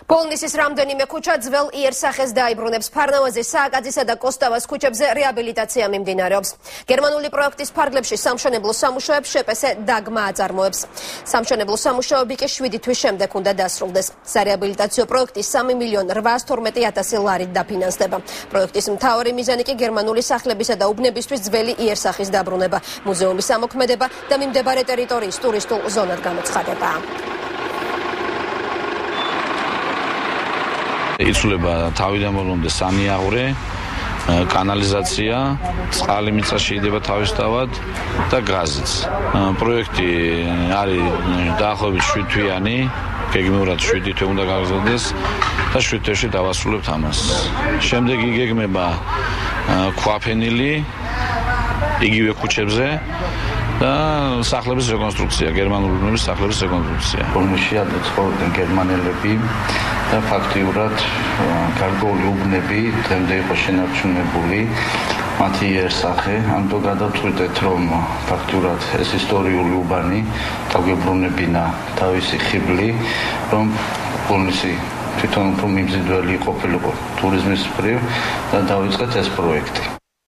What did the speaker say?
პოლნისის რამდენიმე ქუჩა ძველ იერსახეს დაიბრუნებს. ფარნავაზის, სააკაძისა და კოსტავას ქუჩებზე რეაბილიტაცია მიმდინარეობს. გერმანული პროექტის ფარგლებში სამშენებლო სამუშაოებს შპს დაგმა აწარმოებს. სამშენებლო სამუშაოები კი 7 თვის შემდეგ უნდა დასრულდეს. სარეაბილიტაციო პროექტი 3.812.000 ლარით დაფინანსდება. პროექტის მთავარი მიზანი კი გერმანული სახლებისა და უბნებისთვის ძველი იერსახის დაბრუნება, მუზეუმის ამოქმედება და მიმდებარე ტერიტორიის ტურისტულ ზონად გამოცხადება. იცვლება თავიდან ბოლომდე სანიაღვრე, კანალიზაცია, წყალი მიწა შეიძლება თავისთავად და გაზიც. პროექტი არის დაახლოებით 7 თვიანი, გეგმიურად 7 თვე უნდა გაგრძელდეს და 7 თვეში დავასრულებთ ამას. შემდეგ იგეგმება ქვაფენილი იგივე ქუჩებზე და სახლების რეკონსტრუქცია, გერმანული უბნების სახლების რეკონსტრუქცია. პოლონეთში ცხოვრობდნენ გერმანელები და ფაქტიურად გარკვეული უბნები დღემდე იყო შენარჩუნებული, მათი იერსახე. ამიტომ გადავწყვიტეთ, რომ ფაქტიურად ეს ისტორიული უბანი დაგვებრუნებინა თავისი ხიბლი, რომ პოლონეთი თვითონ უფრო მიმზიდველი ყოფილიყო ტურიზმის მხრივ და დავიწყეთ ეს პროექტი.